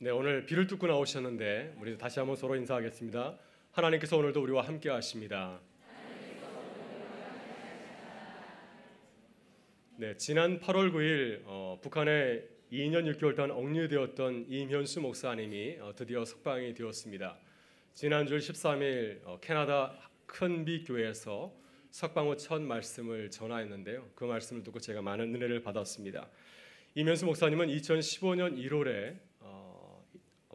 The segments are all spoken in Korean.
네, 오늘 비를 뚫고 나오셨는데 우리 다시 한번 서로 인사하겠습니다. 하나님께서 오늘도 우리와 함께 하십니다. 네, 지난 8월 9일 북한에 2년 6개월 동안 억류되었던 임현수 목사님이 드디어 석방이 되었습니다. 지난주 13일 캐나다 큰비 교회에서 석방 후 첫 말씀을 전하였는데요. 그 말씀을 듣고 제가 많은 은혜를 받았습니다. 임현수 목사님은 2015년 1월에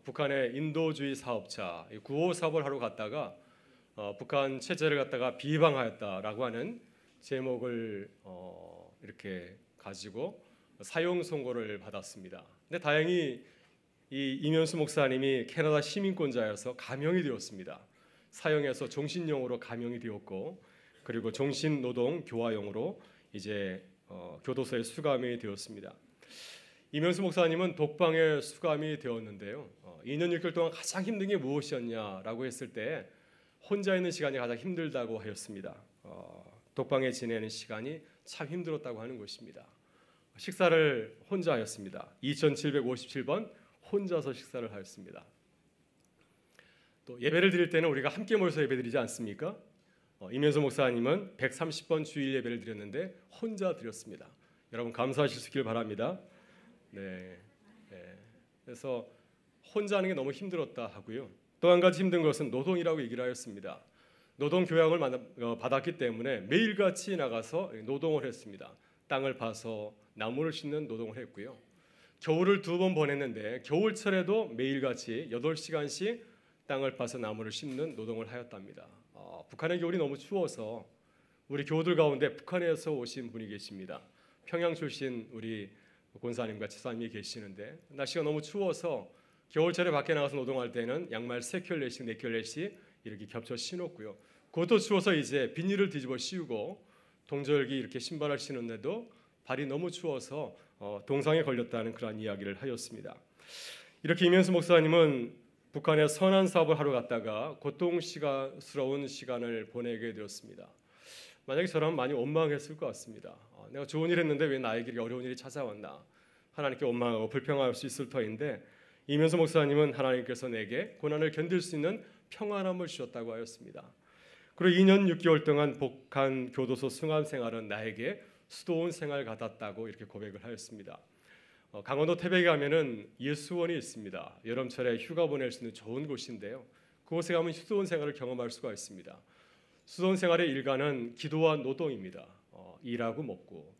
북한의 인도주의 사업자 9호 사업을 하러 갔다가 북한 체제를 갖다가 비방하였다라고 하는 제목을 이렇게 가지고 사형 선고를 받았습니다. 근데 다행히 이 임현수 목사님이 캐나다 시민권자여서 감형이 되었습니다. 사형에서 종신형으로 감형이 되었고, 그리고 종신노동 교화형으로 이제 교도소에 수감이 되었습니다. 임현수 목사님은 독방에 수감이 되었는데요. 2년 6개월 동안 가장 힘든 게 무엇이었냐라고 했을 때 혼자 있는 시간이 가장 힘들다고 하였습니다. 독방에 지내는 시간이 참 힘들었다고 하는 것입니다. 식사를 혼자 하였습니다. 2757번 혼자서 식사를 하였습니다. 또 예배를 드릴 때는 우리가 함께 모여서 예배드리지 않습니까? 임현수 목사님은 130번 주일 예배를 드렸는데 혼자 드렸습니다. 여러분 감사하실 수 있길 바랍니다. 네. 그래서 혼자 하는 게 너무 힘들었다 하고요. 또 한 가지 힘든 것은 노동이라고 얘기를 하였습니다. 노동 교양을 받았기 때문에 매일같이 나가서 노동을 했습니다. 땅을 파서 나무를 심는 노동을 했고요. 겨울을 2번 보냈는데 겨울철에도 매일같이 8시간씩 땅을 파서 나무를 심는 노동을 하였답니다. 북한의 겨울이 너무 추워서 우리 교우들 가운데 북한에서 오신 분이 계십니다. 평양 출신 우리 권사님과 지사님이 계시는데 날씨가 너무 추워서 겨울철에 밖에 나가서 노동할 때는 양말 3켤레씩 4켤레씩 이렇게 겹쳐 신었고요. 그것도 추워서 이제 비닐을 뒤집어 씌우고 동절기 이렇게 신발을 신었는데도 발이 너무 추워서 동상에 걸렸다는 그런 이야기를 하였습니다. 이렇게 임현수 목사님은 북한에 선한 사업을 하러 갔다가 고통스러운 시간을 보내게 되었습니다. 만약에 저라면 많이 원망했을 것 같습니다. 내가 좋은 일 했는데 왜 나에게 어려운 일이 찾아왔나, 하나님께 원망하고 불평할 수 있을 터인데 임현수 목사님은 하나님께서 내게 고난을 견딜 수 있는 평안함을 주셨다고 하였습니다. 그리고 2년 6개월 동안 북한 교도소 수감 생활은 나에게 수도원 생활 같았다고 이렇게 고백을 하였습니다. 강원도 태백에 가면은 예수원이 있습니다. 여름철에 휴가 보낼 수 있는 좋은 곳인데요. 그곳에 가면 수도원 생활을 경험할 수가 있습니다. 수도원 생활의 일과는 기도와 노동입니다. 일하고 먹고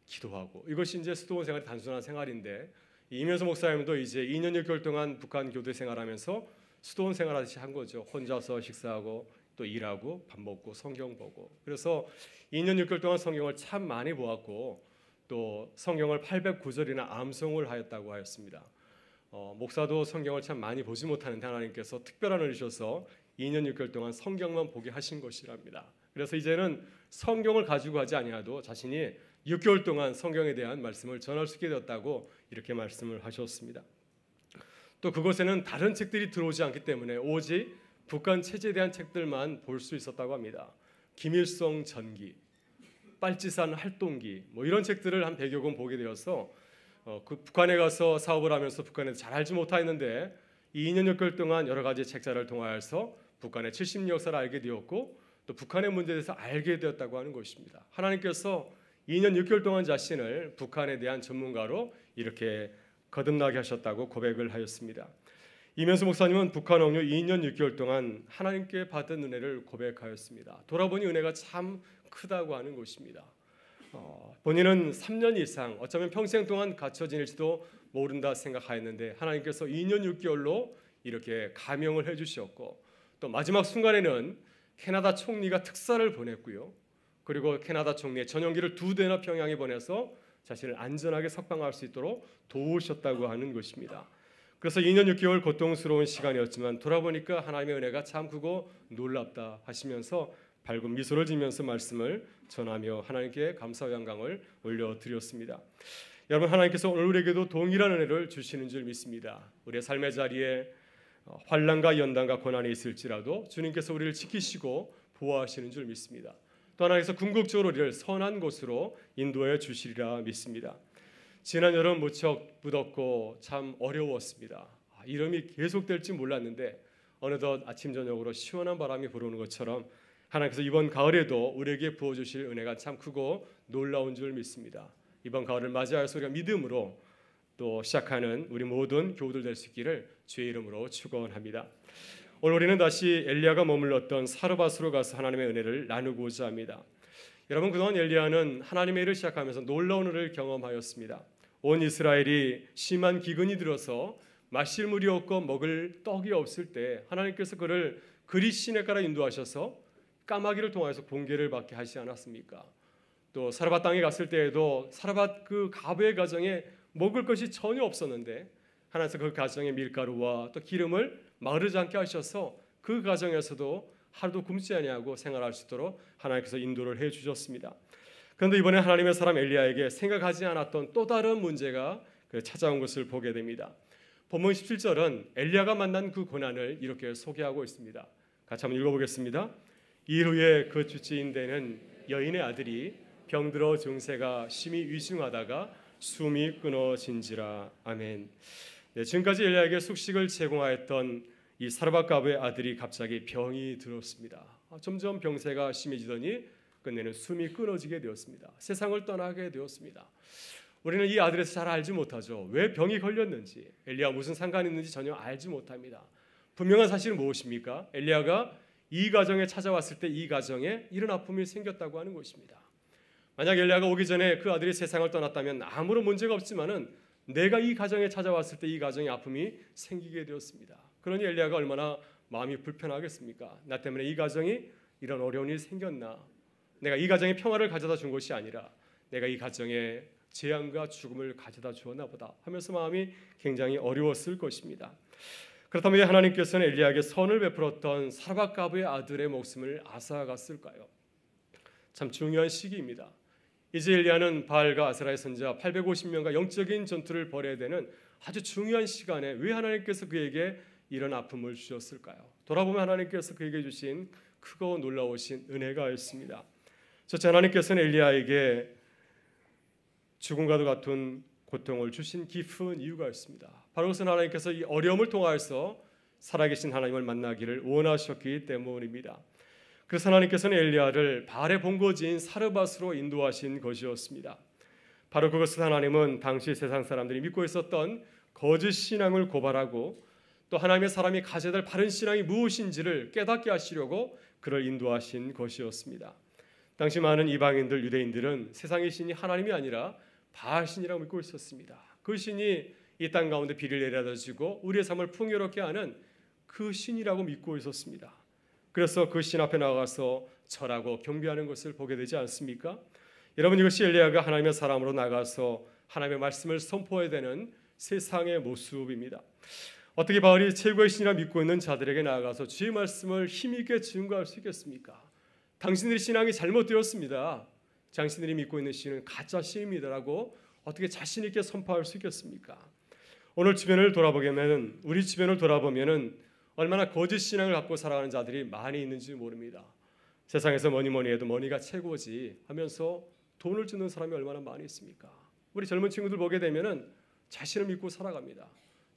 기도하고, 이것이 이제 수도원 생활의 단순한 생활인데 임현수 목사님도 이제 2년 6개월 동안 북한 교대 생활하면서 수도원 생활하듯이 한 거죠. 혼자서 식사하고 또 일하고 밥 먹고 성경 보고. 그래서 2년 6개월 동안 성경을 참 많이 보았고 또 성경을 809절이나 암송을 하였다고 하였습니다. 목사도 성경을 참 많이 보지 못하는데 하나님께서 특별한 은혜를 주셔서 2년 6개월 동안 성경만 보게 하신 것이랍니다. 그래서 이제는 성경을 가지고 하지 아니하도 자신이 6개월 동안 성경에 대한 말씀을 전할 수 있게 되었다고 이렇게 말씀을 하셨습니다. 또 그곳에는 다른 책들이 들어오지 않기 때문에 오직 북한 체제에 대한 책들만 볼 수 있었다고 합니다. 김일성 전기, 빨치산 활동기 이런 책들을 한 100여 권 보게 되어서 그 북한에 가서 사업을 하면서 북한에서 잘 알지 못하였는데 2년 6개월 동안 여러 가지 책자를 통하여서 북한의 70년 역사를 알게 되었고 또 북한의 문제에 대해서 알게 되었다고 하는 것입니다. 하나님께서 2년 6개월 동안 자신을 북한에 대한 전문가로 이렇게 거듭나게 하셨다고 고백을 하였습니다. 임현수 목사님은 북한 억류 2년 6개월 동안 하나님께 받은 은혜를 고백하였습니다. 돌아보니 은혜가 참 크다고 하는 것입니다. 본인은 3년 이상 어쩌면 평생 동안 갇혀 지낼지도 모른다 생각하였는데 하나님께서 2년 6개월로 이렇게 감형을 해주셨고 또 마지막 순간에는 캐나다 총리가 특사를 보냈고요. 그리고 캐나다 총리의 전용기를 2대나 평양에 보내서 자신을 안전하게 석방할 수 있도록 도우셨다고 하는 것입니다. 그래서 2년 6개월 고통스러운 시간이었지만 돌아보니까 하나님의 은혜가 참 크고 놀랍다 하시면서 밝은 미소를 지면서 말씀을 전하며 하나님께 감사와 영광을 올려드렸습니다. 여러분, 하나님께서 오늘 우리에게도 동일한 은혜를 주시는 줄 믿습니다. 우리의 삶의 자리에 환난과 연단과 고난이 있을지라도 주님께서 우리를 지키시고 보호하시는 줄 믿습니다. 또 하나님께서 궁극적으로 우리를 선한 곳으로 인도해 주시리라 믿습니다. 지난 여름 무척 무덥고 참 어려웠습니다. 이름이 계속될지 몰랐는데 어느덧 아침 저녁으로 시원한 바람이 불어오는 것처럼 하나님께서 이번 가을에도 우리에게 부어주실 은혜가 참 크고 놀라운 줄 믿습니다. 이번 가을을 맞이하여서 우리가 믿음으로 또 시작하는 우리 모든 교우들 될 수 있기를 주의 이름으로 축원합니다. 오늘 우리는 다시 엘리야가 머물렀던 사르밧으로 가서 하나님의 은혜를 나누고자 합니다. 여러분, 그동안 엘리야는 하나님의 일을 시작하면서 놀라운 은혜를 경험하였습니다. 온 이스라엘이 심한 기근이 들어서 마실 물이 없고 먹을 떡이 없을 때 하나님께서 그를 그리 시내가로 인도하셔서 까마귀를 통해서 번개를 받게 하시지 않았습니까? 또 사르밧 땅에 갔을 때에도 사르밧 그 가부의 가정에 먹을 것이 전혀 없었는데 하나님께서 그 가정에 밀가루와 또 기름을 마르지 않게 하셔서 그 가정에서도 하루도 굶지 아니하고 생활할 수 있도록 하나님께서 인도를 해 주셨습니다. 그런데 이번에 하나님의 사람 엘리야에게 생각하지 않았던 또 다른 문제가 찾아온 것을 보게 됩니다. 본문 17절은 엘리야가 만난 그 고난을 이렇게 소개하고 있습니다. 같이 한번 읽어보겠습니다. 이일 후에 그 주치인 되는 여인의 아들이 병들어 증세가 심히 위중하다가 숨이 끊어진지라. 아멘. 네, 지금까지 엘리야에게 숙식을 제공하였던 이 사르밧 가부의 아들이 갑자기 병이 들었습니다. 점점 병세가 심해지더니 끝내는 숨이 끊어지게 되었습니다. 세상을 떠나게 되었습니다. 우리는 이 아들에서 잘 알지 못하죠. 왜 병이 걸렸는지, 엘리야와 무슨 상관이 있는지 전혀 알지 못합니다. 분명한 사실은 무엇입니까? 엘리야가 이 가정에 찾아왔을 때 이 가정에 이런 아픔이 생겼다고 하는 것입니다. 만약 엘리야가 오기 전에 그 아들이 세상을 떠났다면 아무런 문제가 없지만은 내가 이 가정에 찾아왔을 때 이 가정에 아픔이 생기게 되었습니다. 그러니 엘리야가 얼마나 마음이 불편하겠습니까? 나 때문에 이 가정이 이런 어려운 일이 생겼나? 내가 이 가정에 평화를 가져다 준 것이 아니라 내가 이 가정에 재앙과 죽음을 가져다 주었나 보다 하면서 마음이 굉장히 어려웠을 것입니다. 그렇다면 하나님께서는 엘리야에게 선을 베풀었던 사르밧 가부의 아들의 목숨을 앗아갔을까요? 참 중요한 시기입니다. 이제 엘리야는 바알과 아세라의 선지자 850명과 영적인 전투를 벌여야 되는 아주 중요한 시간에 왜 하나님께서 그에게 이런 아픔을 주셨을까요? 돌아보면 하나님께서 그에게 주신 크고 놀라우신 은혜가 있습니다. 첫째, 하나님께서는 엘리야에게 죽음과도 같은 고통을 주신 깊은 이유가 있습니다. 바로 그것은 하나님께서 이 어려움을 통하여서 살아계신 하나님을 만나기를 원하셨기 때문입니다. 그래서 하나님께서는 엘리야를 바알의 본거지인 사르밧으로 인도하신 것이었습니다. 바로 그것을 하나님은 당시 세상 사람들이 믿고 있었던 거짓 신앙을 고발하고 또 하나님의 사람이 가져야 될 바른 신앙이 무엇인지를 깨닫게 하시려고 그를 인도하신 것이었습니다. 당시 많은 이방인들, 유대인들은 세상의 신이 하나님이 아니라 바알 신이라고 믿고 있었습니다. 그 신이 이 땅 가운데 비를 내려다주고 우리의 삶을 풍요롭게 하는 그 신이라고 믿고 있었습니다. 그래서 그 신 앞에 나가서 절하고 경배하는 것을 보게 되지 않습니까? 여러분, 이것이 엘리야가 하나님의 사람으로 나가서 하나님의 말씀을 선포해야 되는 세상의 모습입니다. 어떻게 바울이 최고의 신이라 믿고 있는 자들에게 나아가서 주의 말씀을 힘있게 증거할 수 있겠습니까? 당신들의 신앙이 잘못되었습니다. 당신들이 믿고 있는 신은 가짜 신입니다라고 어떻게 자신 있게 선포할 수 있겠습니까? 오늘 주변을 돌아보면 우리 주변을 돌아보면은 얼마나 거짓 신앙을 갖고 살아가는 자들이 많이 있는지 모릅니다. 세상에서 뭐니 해도 머니가 최고지 하면서 돈을 주는 사람이 얼마나 많이 있습니까? 우리 젊은 친구들 보게 되면은 자신을 믿고 살아갑니다.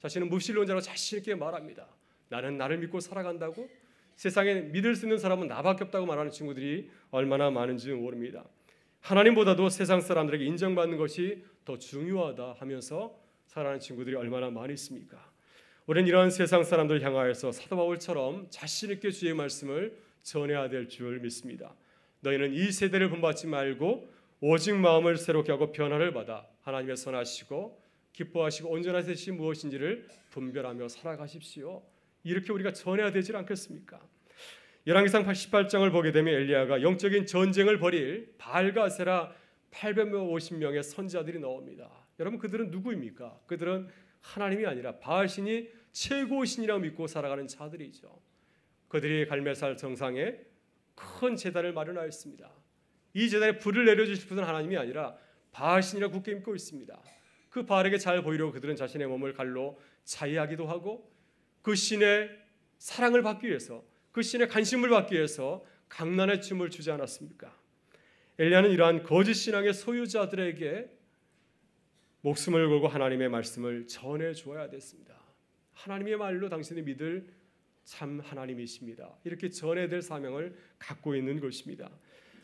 자신은 무신론자로 자신 있게 말합니다. 나는 나를 믿고 살아간다고? 세상에 믿을 수 있는 사람은 나밖에 없다고 말하는 친구들이 얼마나 많은지 모릅니다. 하나님보다도 세상 사람들에게 인정받는 것이 더 중요하다 하면서 살아가는 친구들이 얼마나 많이 있습니까? 우리는 이러한 세상 사람들을 향하여서 사도 바울처럼 자신 있게 주의 말씀을 전해야 될 줄 믿습니다. 너희는 이 세대를 본받지 말고 오직 마음을 새롭게 하고 변화를 받아 하나님의 선하시고 기뻐하시고 온전한 뜻이 무엇인지를 분별하며 살아가십시오. 이렇게 우리가 전해야 되지 않겠습니까? 열왕기상 88장을 보게 되면 엘리야가 영적인 전쟁을 벌일 바알과 아세라 850명의 선지자들이 나옵니다. 여러분, 그들은 누구입니까? 그들은 하나님이 아니라 바알신이 최고신이라고 믿고 살아가는 자들이죠. 그들이 갈멜살 정상에 큰 제단을 마련하였습니다. 이 제단에 불을 내려주실 분은 하나님이 아니라 바알신이라고 굳게 믿고 있습니다. 그 바알에게 잘 보이려고 그들은 자신의 몸을 갈로 자위하기도 하고 그 신의 사랑을 받기 위해서, 그 신의 관심을 받기 위해서 강난의 춤을 추지 않았습니까? 엘리야는 이러한 거짓 신앙의 소유자들에게 목숨을 걸고 하나님의 말씀을 전해 주어야 됐습니다. 하나님의 말로 당신이 믿을 참 하나님이십니다. 이렇게 전해야 될 사명을 갖고 있는 것입니다.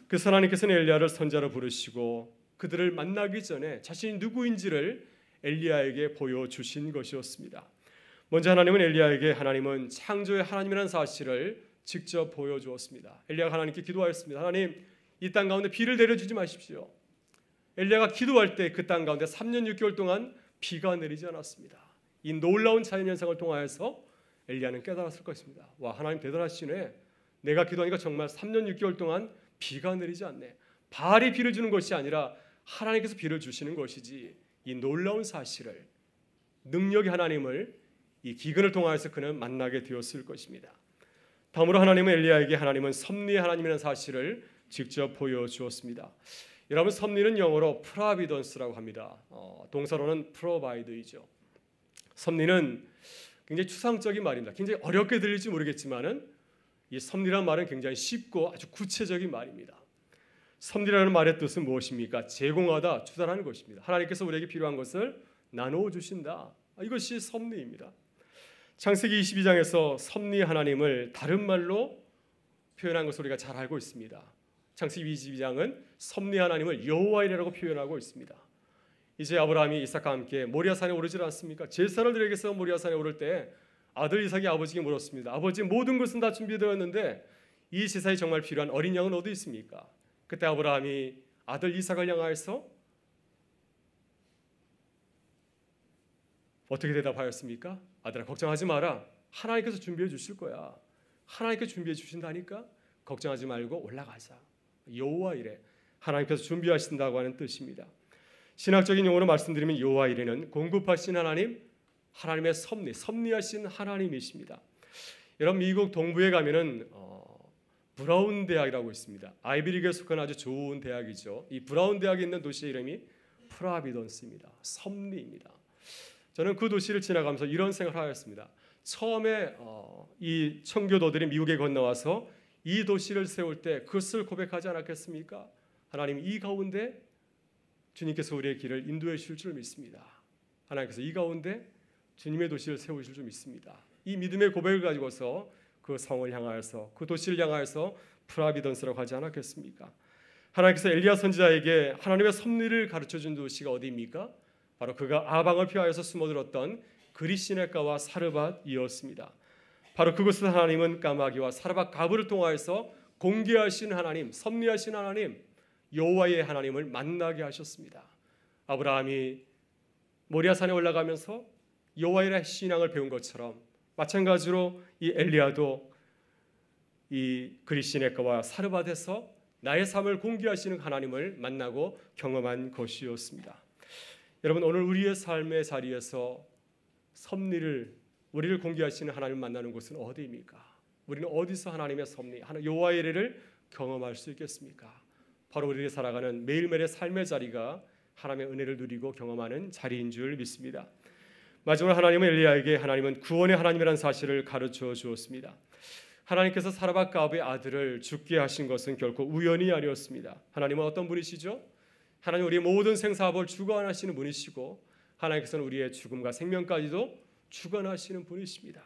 그래서 하나님께서는 엘리야를 선자로 부르시고 그들을 만나기 전에 자신이 누구인지를 엘리야에게 보여주신 것이었습니다. 먼저 하나님은 엘리야에게 하나님은 창조의 하나님이라는 사실을 직접 보여주었습니다. 엘리야가 하나님께 기도하였습니다. 하나님, 이 땅 가운데 비를 내려주지 마십시오. 엘리야가 기도할 때 그 땅 가운데 3년 6개월 동안 비가 내리지 않았습니다. 이 놀라운 자연현상을 통하여서 엘리야는 깨달았을 것입니다. 와, 하나님 대단하시네. 내가 기도하니까 정말 3년 6개월 동안 비가 내리지 않네. 바알이 비를 주는 것이 아니라 하나님께서 비를 주시는 것이지. 이 놀라운 사실을, 능력의 하나님을 이 기근을 통하여서 그는 만나게 되었을 것입니다. 다음으로 하나님은 엘리야에게 하나님은 섭리의 하나님이라는 사실을 직접 보여주었습니다. 여러분, 섭리는 영어로 프로비던스라고 합니다. 동사로는 프로바이드이죠. 섭리는 굉장히 추상적인 말입니다. 굉장히 어렵게 들릴지 모르겠지만은 이 섭리라는 말은 굉장히 쉽고 아주 구체적인 말입니다. 섭리라는 말의 뜻은 무엇입니까? 제공하다, 주관하는 것입니다. 하나님께서 우리에게 필요한 것을 나누어 주신다. 이것이 섭리입니다. 창세기 22장에서 섭리 하나님을 다른 말로 표현한 것을 우리가 잘 알고 있습니다. 창세기 22장은 섭리 하나님을 여호와이라고 표현하고 있습니다. 이제 아브라함이 이삭과 함께 모리아산에 오르지 않습니까? 제사를 드리기 위해서 모리아산에 오를 때 아들 이삭이 아버지에게 물었습니다. 아버지, 모든 것은 다 준비되었는데 이 제사에 정말 필요한 어린 양은 어디 있습니까? 그때 아브라함이 아들 이삭을 향하여서 어떻게 대답하였습니까? 아들아, 걱정하지 마라. 하나님께서 준비해 주실 거야. 하나님께서 준비해 주신다니까 걱정하지 말고 올라가자. 여호와 이레, 하나님께서 준비하신다고 하는 뜻입니다. 신학적인 용어로 말씀드리면 여호와 이레는 공급하신 하나님, 하나님의 섭리하신 하나님이십니다. 여러분, 미국 동부에 가면은 브라운 대학이라고 있습니다. 아이비리그에 속한 아주 좋은 대학이죠. 이 브라운 대학에 있는 도시의 이름이 프로비던스입니다. 섭리입니다. 저는 그 도시를 지나가면서 이런 생각을 하였습니다. 처음에 이 청교도들이 미국에 건너와서 이 도시를 세울 때 그것을 고백하지 않았겠습니까? 하나님, 이 가운데 주님께서 우리의 길을 인도해 주실 줄 믿습니다. 하나님께서 이 가운데 주님의 도시를 세우실 줄 믿습니다. 이 믿음의 고백을 가지고서 그 성을 향하여서 그 도시를 향하여서 프로비던스라고 하지 않았겠습니까? 하나님께서 엘리야 선지자에게 하나님의 섭리를 가르쳐준 도시가 어디입니까? 바로 그가 아방을 피하여서 숨어들었던 그리시네가와 사르밧이었습니다. 바로 그곳에서 하나님은 까마귀와 사르밧 가브를 통하여서 공개하신 하나님, 섭리하신 하나님, 여호와의 하나님을 만나게 하셨습니다. 아브라함이 모리아산에 올라가면서 여호와의 신앙을 배운 것처럼 마찬가지로 이 엘리야도 이 그리시네가와 사르밧에서 나의 삶을 공개하시는 하나님을 만나고 경험한 것이었습니다. 여러분, 오늘 우리의 삶의 자리에서 섭리를, 우리를 공개하시는 하나님을 만나는 곳은 어디입니까? 우리는 어디서 하나님의 섭리, 여호와의 이레를 경험할 수 있겠습니까? 바로 우리가 살아가는 매일매일의 삶의 자리가 하나님의 은혜를 누리고 경험하는 자리인 줄 믿습니다. 마지막으로 하나님은 엘리야에게 하나님은 구원의 하나님이라는 사실을 가르쳐 주었습니다. 하나님께서 사르밧 가브의 아들을 죽게 하신 것은 결코 우연이 아니었습니다. 하나님은 어떤 분이시죠? 하나님 우리의 모든 생사업을 주관하시는 분이시고 하나님께서는 우리의 죽음과 생명까지도 주관하시는 분이십니다.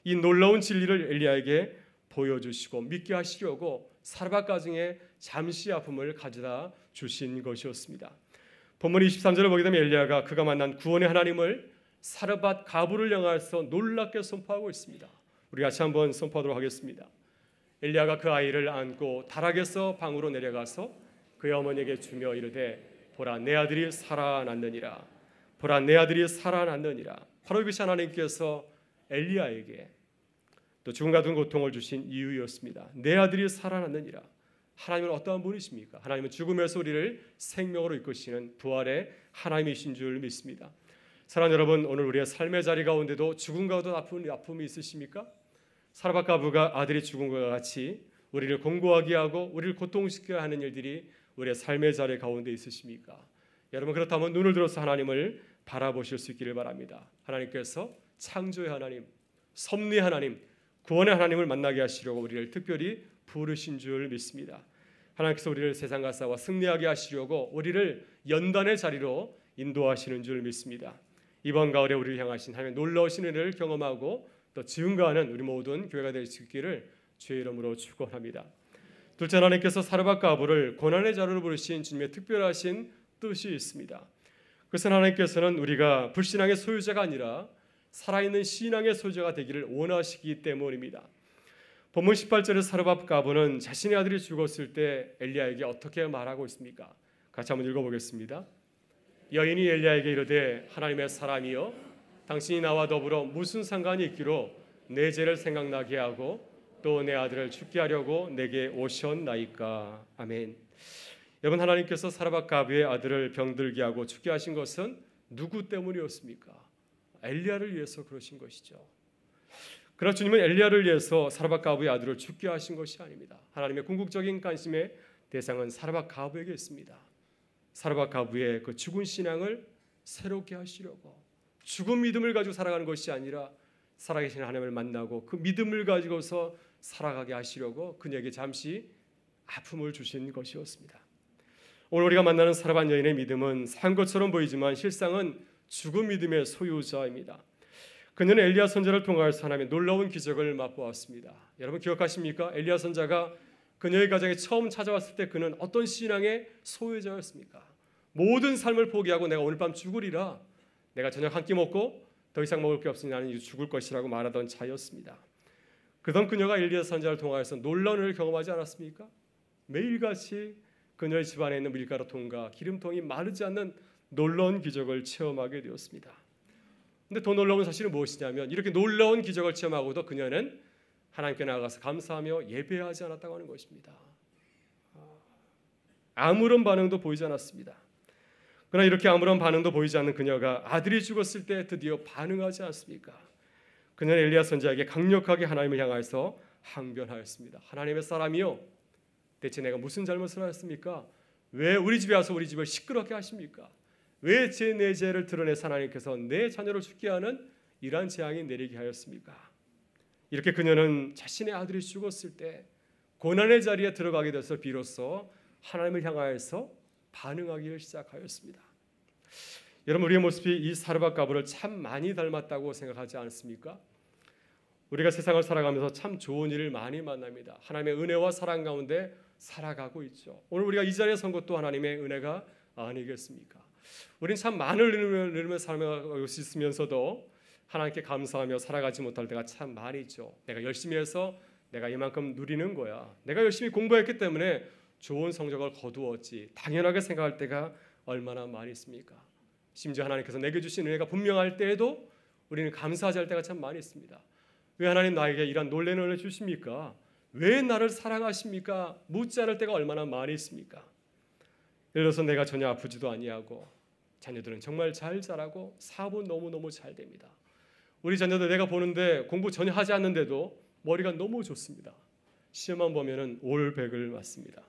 이 놀라운 진리를 엘리야에게 보여주시고 믿게 하시려고 사르밧 가정에 잠시 아픔을 가져다 주신 것이었습니다. 본문 23절을 보게 되면 엘리야가 그가 만난 구원의 하나님을 사르밧 가브를 향해서 놀랍게 선포하고 있습니다. 우리 같이 한번 선포하도록 하겠습니다. 엘리야가 그 아이를 안고 다락에서 방으로 내려가서 그의 어머니에게 주며 이르되 보라, 내 아들이 살아났느니라. 보라, 내 아들이 살아났느니라. 바로 이것이 하나님께서 엘리야에게 또 죽음 같은 고통을 주신 이유였습니다. 내 아들이 살아났느니라. 하나님은 어떠한 분이십니까? 하나님은 죽음에서 우리를 생명으로 이끄시는 부활의 하나님이신 줄 믿습니다. 사랑하는 여러분, 오늘 우리의 삶의 자리 가운데도 죽음과 같은 아픔이 있으십니까? 사르밧 가브가 아들이 죽음과 같이 우리를 공고하게 하고 우리를 고통시켜야 하는 일들이 우리의 삶의 자리 가운데 있으십니까? 여러분, 그렇다면 눈을 들어서 하나님을 바라보실 수 있기를 바랍니다. 하나님께서 창조의 하나님, 섭리의 하나님, 구원의 하나님을 만나게 하시려고 우리를 특별히 부르신 줄 믿습니다. 하나님께서 우리를 세상과 싸워 승리하게 하시려고 우리를 연단의 자리로 인도하시는 줄 믿습니다. 이번 가을에 우리를 향하신 하나님의 놀라우신 은혜를 경험하고 또 증거하는 우리 모든 교회가 될 수 있기를 주의 이름으로 축원합니다. 둘째, 하나님께서 사르밧과 아부를 고난의 자루로 부르신 주님의 특별하신 뜻이 있습니다. 그것은 하나님께서는 우리가 불신앙의 소유자가 아니라 살아있는 신앙의 소유자가 되기를 원하시기 때문입니다. 본문 18절에 사르밧과 아부는 자신의 아들이 죽었을 때 엘리야에게 어떻게 말하고 있습니까? 같이 한번 읽어보겠습니다. 여인이 엘리야에게 이르되 하나님의 사람이여 당신이 나와 더불어 무슨 상관이 있기로 내 죄를 생각나게 하고 또 내 아들을 죽게 하려고 내게 오셨나이까. 아멘. 여러분, 하나님께서 사르밧과 아부의 아들을 병들게 하고 죽게 하신 것은 누구 때문이었습니까? 엘리야를 위해서 그러신 것이죠. 그러나 주님은 엘리야를 위해서 사르밧과 아부의 아들을 죽게 하신 것이 아닙니다. 하나님의 궁극적인 관심의 대상은 사르밧과 아부에게 있습니다. 사르밧과 아부의 그 죽은 신앙을 새롭게 하시려고, 죽은 믿음을 가지고 살아가는 것이 아니라 살아계신 하나님을 만나고 그 믿음을 가지고서 살아가게 하시려고 그녀에게 잠시 아픔을 주신 것이었습니다. 오늘 우리가 만나는 사르밧 여인의 믿음은 산 것처럼 보이지만 실상은 죽은 믿음의 소유자입니다. 그녀는 엘리야 선지자를 통하여서 하나님의 놀라운 기적을 맛보았습니다. 여러분 기억하십니까? 엘리야 선지자가 그녀의 가정에 처음 찾아왔을 때 그는 어떤 신앙의 소유자였습니까? 모든 삶을 포기하고 내가 오늘 밤 죽으리라, 내가 저녁 한 끼 먹고 더 이상 먹을 게 없으니 나는 죽을 것이라고 말하던 자였습니다. 그던 그녀가 엘리야 선지자를 통하여서 놀라운 은혜를 경험하지 않았습니까? 매일같이 그녀의 집안에 있는 밀가루통과 기름통이 마르지 않는 놀라운 기적을 체험하게 되었습니다. 근데 더 놀라운 사실은 무엇이냐면 이렇게 놀라운 기적을 체험하고도 그녀는 하나님께 나아가서 감사하며 예배하지 않았다고 하는 것입니다. 아무런 반응도 보이지 않았습니다. 그러나 이렇게 아무런 반응도 보이지 않는 그녀가 아들이 죽었을 때 드디어 반응하지 않습니까? 그녀는 엘리야 선지자에게 강력하게 하나님을 향하여서 항변하였습니다. 하나님의 사람이요, 대체 내가 무슨 잘못을 하였습니까? 왜 우리 집에 와서 우리 집을 시끄럽게 하십니까? 왜 내 죄를 드러내서 하나님께서 내 자녀를 죽게 하는 이러한 재앙이 내리게 하였습니까? 이렇게 그녀는 자신의 아들이 죽었을 때 고난의 자리에 들어가게 돼서 비로소 하나님을 향하여서 반응하기 시작하였습니다. 여러분, 우리의 모습이 이 사르밧과 아부를 참 많이 닮았다고 생각하지 않습니까? 우리가 세상을 살아가면서 참 좋은 일을 많이 만납니다. 하나님의 은혜와 사랑 가운데 살아가고 있죠. 오늘 우리가 이 자리에 선 것도 하나님의 은혜가 아니겠습니까? 우리는 참 많은 은혜를 누리며 살아가고 있으면서도 하나님께 감사하며 살아가지 못할 때가 참 많이 있죠. 내가 열심히 해서 내가 이만큼 누리는 거야, 내가 열심히 공부했기 때문에 좋은 성적을 거두었지, 당연하게 생각할 때가 얼마나 많이 있습니까? 심지어 하나님께서 내게 주신 은혜가 분명할 때에도 우리는 감사하지 할 때가 참 많이 있습니다. 왜 하나님 나에게 이런 놀라는 은혜를 주십니까? 왜 나를 사랑하십니까? 묻지 않을 때가 얼마나 많이 있습니까? 예를 들어서 내가 전혀 아프지도 아니하고 자녀들은 정말 잘 자라고 사업은 너무너무 잘 됩니다. 우리 자녀들 내가 보는데 공부 전혀 하지 않는데도 머리가 너무 좋습니다. 시험만 보면은 올백을 맞습니다.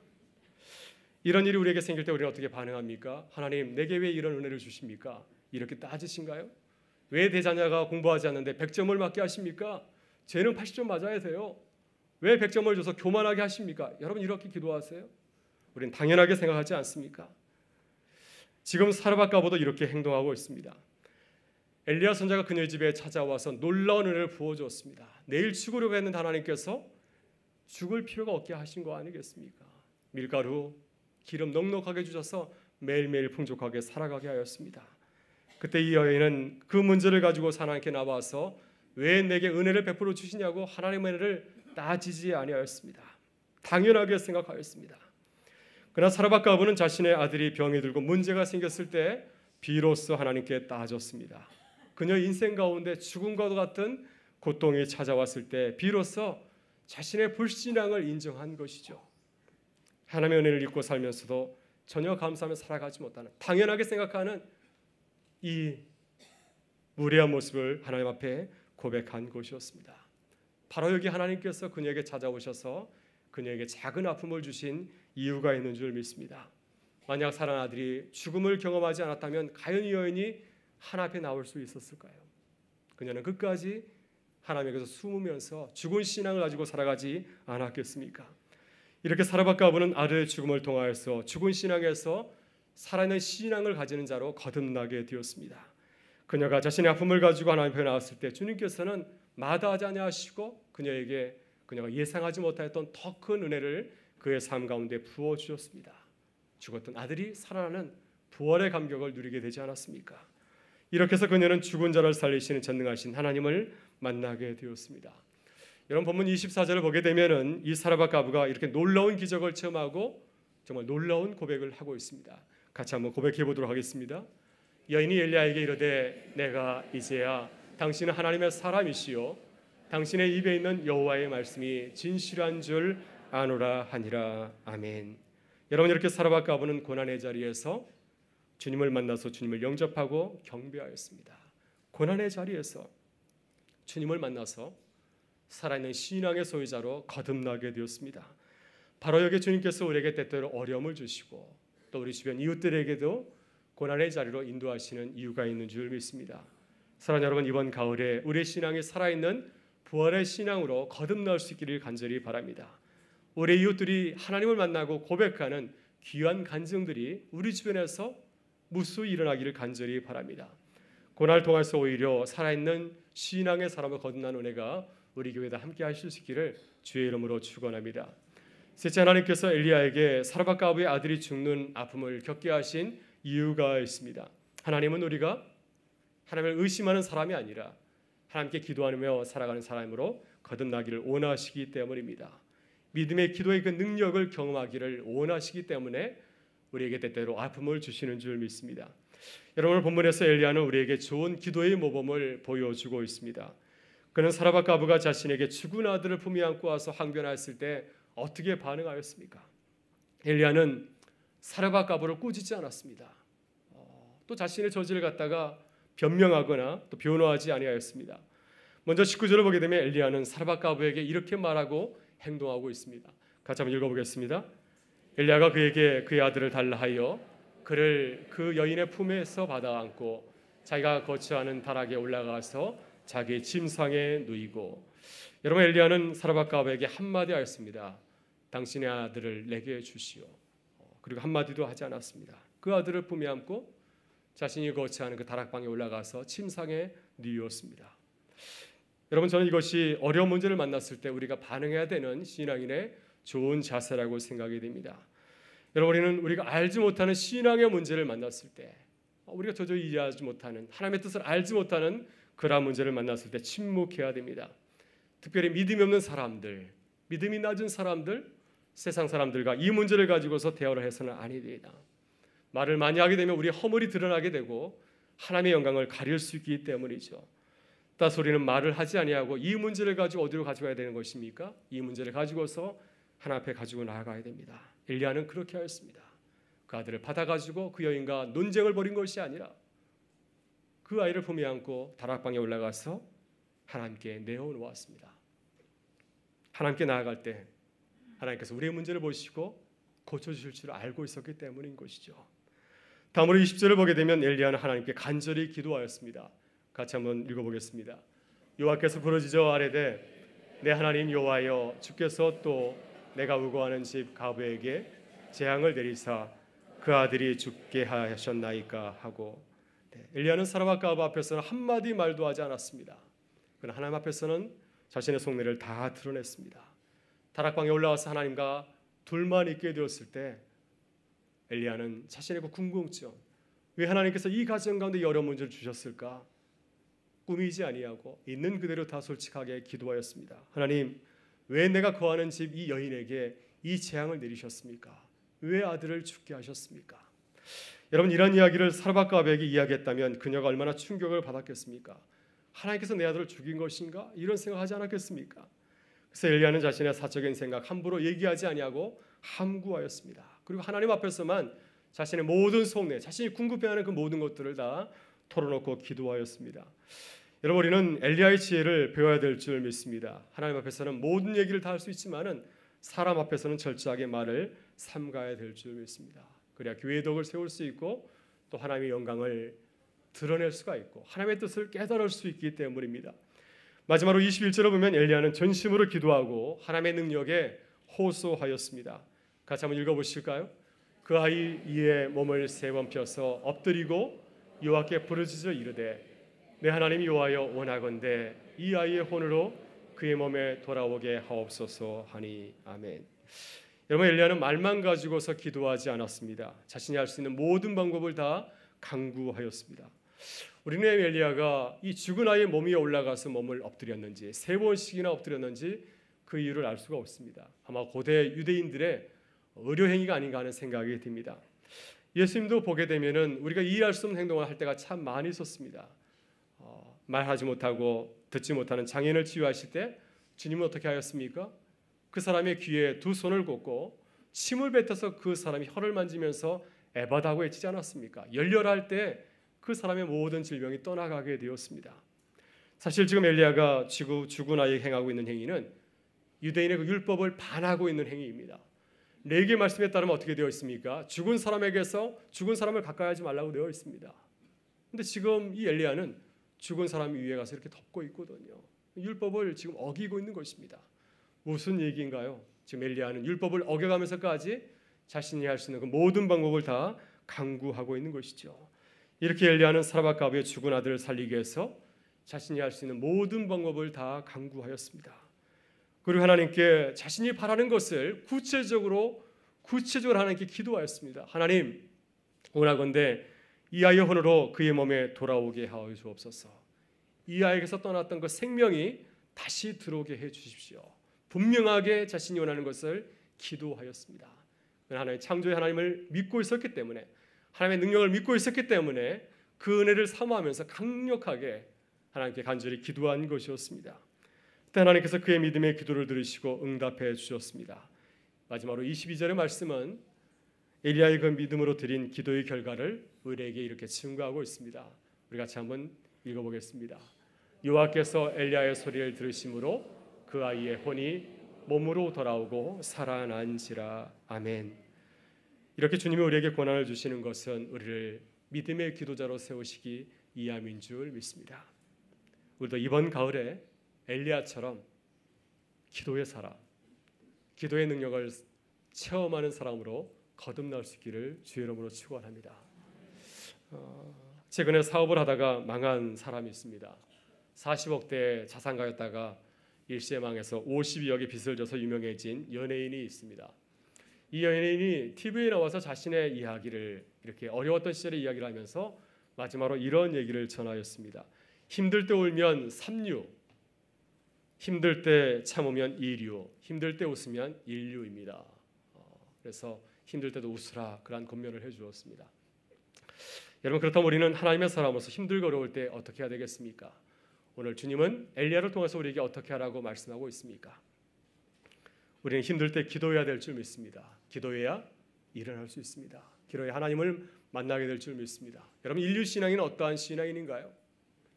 이런 일이 우리에게 생길 때 우리는 어떻게 반응합니까? 하나님, 내게 왜 이런 은혜를 주십니까? 이렇게 따지신가요? 왜 내 자녀가 공부하지 않는데 100점을 맞게 하십니까? 쟤는 80점 맞아야 돼요. 왜 100점을 줘서 교만하게 하십니까? 여러분, 이렇게 기도하세요? 우리는 당연하게 생각하지 않습니까? 지금 사르밧과 아부도 이렇게 행동하고 있습니다. 엘리야 선지자가 그녀의 집에 찾아와서 놀라운 은혜를 부어주었습니다. 내일 죽으려고 했는데 하나님께서 죽을 필요가 없게 하신 거 아니겠습니까? 밀가루, 기름 넉넉하게 주셔서 매일매일 풍족하게 살아가게 하였습니다. 그때 이 여인은 그 문제를 가지고 하나님께 나와서 왜 내게 은혜를 베풀어 주시냐고 하나님의 은혜를 따지지 아니하였습니다. 당연하게 생각하였습니다. 그러나 사르밧과 아부는 자신의 아들이 병이 들고 문제가 생겼을 때 비로소 하나님께 따졌습니다. 그녀의 인생 가운데 죽음과도 같은 고통이 찾아왔을 때 비로소 자신의 불신앙을 인정한 것이죠. 하나님의 은혜를 잊고 살면서도 전혀 감사하며 살아가지 못하는, 당연하게 생각하는 이 무례한 모습을 하나님 앞에 고백한 것이었습니다. 바로 여기 하나님께서 그녀에게 찾아오셔서 그녀에게 작은 아픔을 주신 이유가 있는 줄 믿습니다. 만약 사랑하는 아들이 죽음을 경험하지 않았다면 과연 이 여인이 하나님 앞에 나올 수 있었을까요? 그녀는 끝까지 하나님에게서 숨으면서 죽은 신앙을 가지고 살아가지 않았겠습니까? 이렇게 사르밧과 아부는 아들의 죽음을 통하여서 죽은 신앙에서 살아있는 신앙을 가지는 자로 거듭나게 되었습니다. 그녀가 자신의 아픔을 가지고 하나님 앞에 나왔을 때 주님께서는 마다하지 아니하시고 그녀가 예상하지 못하였던 더 큰 은혜를 그의 삶 가운데 부어주셨습니다. 죽었던 아들이 살아나는 부활의 감격을 누리게 되지 않았습니까? 이렇게 해서 그녀는 죽은 자를 살리시는 전능하신 하나님을 만나게 되었습니다. 여러분 본문 24절을 보게 되면은 이 사라밧 과부가 이렇게 놀라운 기적을 체험하고 정말 놀라운 고백을 하고 있습니다. 같이 한번 고백해 보도록 하겠습니다. 여인이 엘리야에게 이르되 내가 이제야 당신은 하나님의 사람이시요 당신의 입에 있는 여호와의 말씀이 진실한 줄 아노라 하니라. 아멘. 여러분 이렇게 사라밧 과부는 고난의 자리에서 주님을 만나서 주님을 영접하고 경배하였습니다. 고난의 자리에서 주님을 만나서 살아있는 신앙의 소유자로 거듭나게 되었습니다. 바로 여기 주님께서 우리에게 때때로 어려움을 주시고 또 우리 주변 이웃들에게도 고난의 자리로 인도하시는 이유가 있는 줄 믿습니다. 사랑하는 여러분, 이번 가을에 우리의 신앙이 살아있는 부활의 신앙으로 거듭날 수 있기를 간절히 바랍니다. 우리 이웃들이 하나님을 만나고 고백하는 귀한 간증들이 우리 주변에서 무수히 일어나기를 간절히 바랍니다. 고난을 통해서 오히려 살아있는 신앙의 사람을 거듭난 은혜가 우리 교회에 함께 하실 수 있기를 주의 이름으로 축원합니다. 셋째, 하나님께서 엘리야에게 사라밧 과부의 아들이 죽는 아픔을 겪게 하신 이유가 있습니다. 하나님은 우리가 하나님을 의심하는 사람이 아니라 하나님께 기도하며 살아가는 사람으로 거듭나기를 원하시기 때문입니다. 믿음의 기도의 그 능력을 경험하기를 원하시기 때문에 우리에게 때때로 아픔을 주시는 줄 믿습니다. 여러분 본문에서 엘리야는 우리에게 좋은 기도의 모범을 보여주고 있습니다. 그는 사라밧 과부가 자신에게 죽은 아들을 품에 안고 와서 항변하였을 때 어떻게 반응하였습니까? 엘리야는 사라밧 과부를 꾸짖지 않았습니다. 또 자신의 저지를 갖다가 변명하거나 또 변호하지 아니하였습니다. 먼저 19절을 보게 되면 엘리야는 사라밧 과부에게 이렇게 말하고 행동하고 있습니다. 같이 한번 읽어보겠습니다. 엘리야가 그에게 그의 아들을 달라 하여 그를 그 여인의 품에서 받아 안고 자기가 거처하는 다락에 올라가서 자기 침상에 누이고. 여러분 엘리야는 사라밧 과부에게 한마디 하였습니다. 당신의 아들을 내게 주시오. 그리고 한마디도 하지 않았습니다. 그 아들을 품에 안고 자신이 거처하는 그 다락방에 올라가서 침상에 누이었습니다. 여러분 저는 이것이 어려운 문제를 만났을 때 우리가 반응해야 되는 신앙인의 좋은 자세라고 생각이 됩니다. 여러분 우리가 알지 못하는 신앙의 문제를 만났을 때 우리가 도저히 이해하지 못하는 하나님의 뜻을 알지 못하는 그러한 문제를 만났을 때 침묵해야 됩니다. 특별히 믿음이 없는 사람들, 믿음이 낮은 사람들, 세상 사람들과 이 문제를 가지고서 대화를 해서는 아니 됩니다. 말을 많이 하게 되면 우리의 허물이 드러나게 되고 하나님의 영광을 가릴 수 있기 때문이죠. 따라서 우리는 말을 하지 아니하고 이 문제를 가지고 어디로 가져가야 되는 것입니까? 이 문제를 가지고서 하나님 앞에 가지고 나아가야 됩니다. 엘리야는 그렇게 하였습니다. 그 아들을 받아가지고 그 여인과 논쟁을 벌인 것이 아니라 그 아이를 품에 안고 다락방에 올라가서 하나님께 내어놓았습니다. 하나님께 나아갈 때 하나님께서 우리의 문제를 보시고 고쳐주실 줄 알고 있었기 때문인 것이죠. 다음으로 20절을 보게 되면 엘리야는 하나님께 간절히 기도하였습니다. 같이 한번 읽어보겠습니다. 여호와께서 부르짖어 아뢰되 내 하나님 여호와여 주께서 또 내가 우거하는 집 가부에게 재앙을 내리사 그 아들이 죽게 하셨나이까 하고. 엘리야는 사라밧 과부 앞에서는 한마디 말도 하지 않았습니다. 그러나 하나님 앞에서는 자신의 속내를 다 드러냈습니다. 다락방에 올라와서 하나님과 둘만 있게 되었을 때 엘리야는 자신의 그 궁금증, 왜 하나님께서 이 가정 가운데 이 어려운 문제를 주셨을까? 꾸미지 아니하고 있는 그대로 다 솔직하게 기도하였습니다. 하나님, 왜 내가 거하는 집 이 여인에게 이 재앙을 내리셨습니까? 왜 아들을 죽게 하셨습니까? 여러분 이런 이야기를 사라밧 과부에게 이야기했다면 그녀가 얼마나 충격을 받았겠습니까? 하나님께서 내 아들을 죽인 것인가? 이런 생각하지 않았겠습니까? 그래서 엘리야는 자신의 사적인 생각 함부로 얘기하지 아니하고 함구하였습니다. 그리고 하나님 앞에서만 자신의 모든 속내, 자신이 궁금해하는 그 모든 것들을 다 털어놓고 기도하였습니다. 여러분 우리는 엘리야의 지혜를 배워야 될 줄 믿습니다. 하나님 앞에서는 모든 얘기를 다 할 수 있지만은 사람 앞에서는 철저하게 말을 삼가야 될 줄 믿습니다. 그래야 교회의 덕을 세울 수 있고 또 하나님의 영광을 드러낼 수가 있고 하나님의 뜻을 깨달을 수 있기 때문입니다. 마지막으로 21절을 보면 엘리야는 전심으로 기도하고 하나님의 능력에 호소하였습니다. 같이 한번 읽어보실까요? 그 아이 이에 몸을 3번 펴서 엎드리고 여호와께 부르짖어 이르되 내 하나님 여호와여 원하건대 이 아이의 혼으로 그의 몸에 돌아오게 하옵소서 하니 아멘. 여러분, 엘리야는 말만 가지고서 기도하지 않았습니다. 자신이 할 수 있는 모든 방법을 다 강구하였습니다. 우리는 엘리야가 이 죽은 아이의 몸 위에 올라가서 몸을 엎드렸는지 3번씩이나 엎드렸는지 그 이유를 알 수가 없습니다. 아마 고대 유대인들의 의료 행위가 아닌가 하는 생각이 듭니다. 예수님도 보게 되면은 우리가 이해할 수 없는 행동을 할 때가 참 많이 있었습니다. 말하지 못하고 듣지 못하는 장애인을 치유하실 때 주님은 어떻게 하였습니까? 그 사람의 귀에 2 손을 꽂고 침을 뱉어서 그 사람이 혀를 만지면서 에바다고 외치지 않았습니까? 열렬할 때 그 사람의 모든 질병이 떠나가게 되었습니다. 사실 지금 엘리야가 죽은 아이에게 행하고 있는 행위는 유대인의 그 율법을 반하고 있는 행위입니다. 레위기 말씀에 따르면 어떻게 되어 있습니까? 죽은 사람에게서 죽은 사람을 가까이 하지 말라고 되어 있습니다. 근데 지금 이 엘리야는 죽은 사람 위에 가서 이렇게 덮고 있거든요. 율법을 지금 어기고 있는 것입니다. 무슨 얘기인가요? 지금 엘리야는 율법을 어겨가면서까지 자신이 할 수 있는 그 모든 방법을 다 강구하고 있는 것이죠. 이렇게 엘리야는 사라밧 가부의 죽은 아들을 살리기 위해서 자신이 할 수 있는 모든 방법을 다 강구하였습니다. 그리고 하나님께 자신이 바라는 것을 구체적으로 하나님께 기도하였습니다. 하나님, 원하건대 이 아이의 혼으로 그의 몸에 돌아오게 하여 주옵소서. 이 아이에게서 떠났던 그 생명이 다시 들어오게 해 주십시오. 분명하게 자신이 원하는 것을 기도하였습니다. 하나님 창조의 하나님을 믿고 있었기 때문에, 하나님의 능력을 믿고 있었기 때문에 그 은혜를 사모하면서 강력하게 하나님께 간절히 기도한 것이었습니다. 그때 하나님께서 그의 믿음의 기도를 들으시고 응답해 주셨습니다. 마지막으로 22절의 말씀은 엘리야의 그 믿음으로 드린 기도의 결과를 우리에게 이렇게 증거하고 있습니다. 우리 같이 한번 읽어보겠습니다. 여호와께서 엘리야의 소리를 들으심으로 그 아이의 혼이 몸으로 돌아오고 살아난지라. 아멘. 이렇게 주님이 우리에게 권한을 주시는 것은 우리를 믿음의 기도자로 세우시기 위함인 줄 믿습니다. 우리도 이번 가을에 엘리야처럼 기도의 사람, 기도의 능력을 체험하는 사람으로 거듭날 수 있기를 주의 이름으로 축원합니다. 최근에 사업을 하다가 망한 사람이 있습니다. 40억대 자산가였다가 일시에 망해서 52억의 빚을 져서 유명해진 연예인이 있습니다. 이 연예인이 TV에 나와서 자신의 이야기를, 이렇게 어려웠던 시절의 이야기를 하면서 마지막으로 이런 얘기를 전하였습니다. 힘들 때 울면 3류, 힘들 때 참으면 2류, 힘들 때 웃으면 1류입니다. 그래서 힘들 때도 웃으라, 그런 권면을 해주었습니다. 여러분, 그렇다면 우리는 하나님의 사람으로서 힘들고 어려울 때 어떻게 해야 되겠습니까? 오늘 주님은 엘리야를 통해서 우리에게 어떻게 하라고 말씀하고 있습니까? 우리는 힘들 때 기도해야 될 줄 믿습니다. 기도해야 일어날 수 있습니다. 기도해야 하나님을 만나게 될 줄 믿습니다. 여러분, 인류 신앙인은 어떠한 신앙인인가요?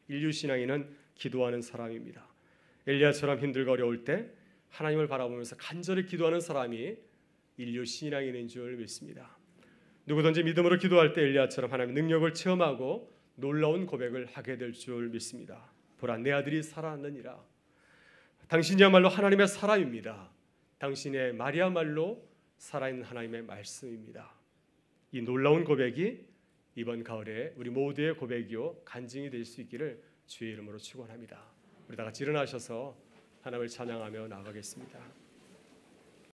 인류 신앙인은 기도하는 사람입니다. 엘리야처럼 힘들고 어려울 때 하나님을 바라보면서 간절히 기도하는 사람이 인류 신앙인인 줄 믿습니다. 누구든지 믿음으로 기도할 때 엘리야처럼 하나님의 능력을 체험하고 놀라운 고백을 하게 될 줄 믿습니다. 보라, 내 아들이 살아났느니라. 당신이야말로 하나님의 사람입니다. 당신의 말이야말로 살아있는 하나님의 말씀입니다. 이 놀라운 고백이 이번 가을에 우리 모두의 고백이요 간증이 될 수 있기를 주의 이름으로 축원합니다. 우리 다 같이 일어나셔서 하나님을 찬양하며 나아가겠습니다.